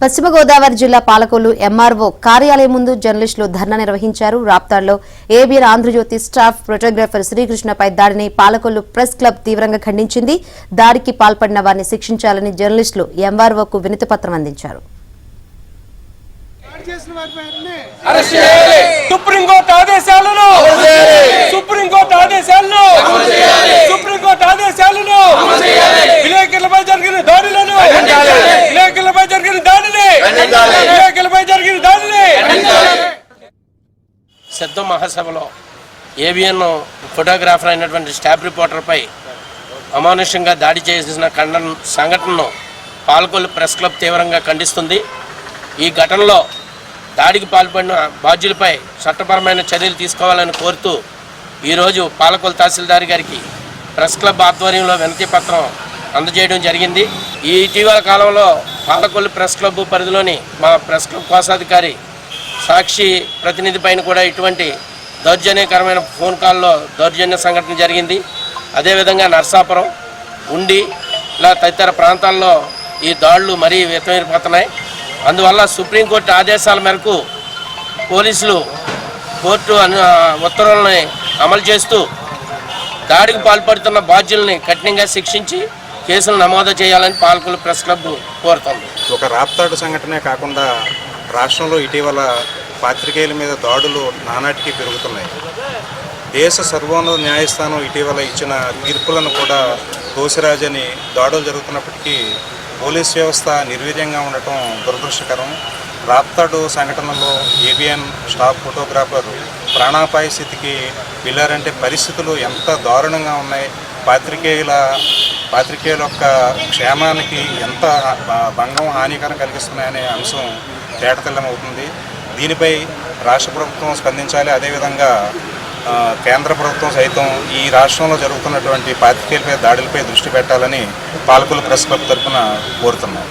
పశ్చిమ గోదావరి జిల్లా పాలకొల్లు ఎంఆర్ఓ కార్యాలయం ముందు జర్నలిస్టులు ధర్నా నిర్వహించారు. రాప్తాడ్లో ఏబిఎన్ ఆంధ్రజ్యోతి స్టాఫ్ ఫోటోగ్రాఫర్ శ్రీకృష్ణపై దాడిని పాలకొల్లు ప్రెస్ క్లబ్ తీవ్రంగా ఖండించింది. దాడికి పాల్పడిన వారిని శిక్షించాలని జర్నలిస్టులు ఎంఆర్ఓకు వినతిపత్రం అందించారు. సుప్రీంకోర్టు ఆదేశాలను విలేకరులపై జరిగిన దాడులను సిద్ధం మహాసభలో ఏబిఎన్ ఫోటోగ్రాఫర్ అయినటువంటి స్టాఫ్ రిపోర్టర్పై అమానుషంగా దాడి చేసిన సంఘటనను పాలకొల్లు ప్రెస్ క్లబ్ తీవ్రంగా ఖండిస్తుంది. ఈ ఘటనలో దాడికి పాల్పడిన బాధ్యులపై చట్టపరమైన చర్యలు తీసుకోవాలని కోరుతూ ఈరోజు పాలకొల్లు తహసీల్దార్ గారికి ప్రెస్ క్లబ్ ఆధ్వర్యంలో వినతి పత్రం అందజేయడం జరిగింది. ఈ ఇటీవల కాలంలో పాలకొల్లు ప్రెస్ క్లబ్ పరిధిలోని మా ప్రెస్ క్లబ్ కోశాధికారి సాక్షి ప్రతినిధి పైన కూడా ఇటువంటి దౌర్జన్యకరమైన ఫోన్ కాల్లో దౌర్జన్య సంఘటన జరిగింది. అదేవిధంగా నర్సాపురం, ఉండి ఇలా తదితర ప్రాంతాల్లో ఈ దాడులు మరీ వితమీరిపోతున్నాయి. అందువల్ల సుప్రీంకోర్టు ఆదేశాల మేరకు పోలీసులు కోర్టు ఉత్తర్వులని అమలు చేస్తూ దాడికి పాల్పడుతున్న బాధ్యుల్ని కఠినంగా శిక్షించి కేసులు నమోదు చేయాలని పాలకొల్లు ప్రెస్ క్లబ్ కోరుతోంది. ఒక రాప్తాడు సంఘటనే కాకుండా రాష్ట్రంలో ఇటీవల పాత్రికేయుల మీద దాడులు నానాటికి పెరుగుతున్నాయి. దేశ సర్వోన్నత న్యాయస్థానం ఇటీవల ఇచ్చిన తీర్పులను కూడా తోసిరాజని దాడులు జరుగుతున్నప్పటికీ పోలీస్ వ్యవస్థ నిర్వీర్యంగా ఉండటం దురదృష్టకరం. రాప్తాడు సంఘటనలో ఏబిఎన్ స్టాఫ్ ఫోటోగ్రాఫర్ ప్రాణాపాయ స్థితికి వెళ్ళారంటే పరిస్థితులు ఎంత దారుణంగా ఉన్నాయి. పాత్రికేయుల యొక్క క్షేమానికి ఎంత భంగం హానికరం కలిగిస్తున్నాయనే అంశం తేటతెల్లమవుతుంది. దీనిపై రాష్ట్ర ప్రభుత్వం స్పందించాలి. అదేవిధంగా కేంద్ర ప్రభుత్వం సైతం ఈ రాష్ట్రంలో జరుగుతున్నటువంటి పాత్రికేయులపై దాడులపై దృష్టి పెట్టాలని పాలకొల్లు ప్రెస్ క్లబ్ తరఫున కోరుతున్నాం.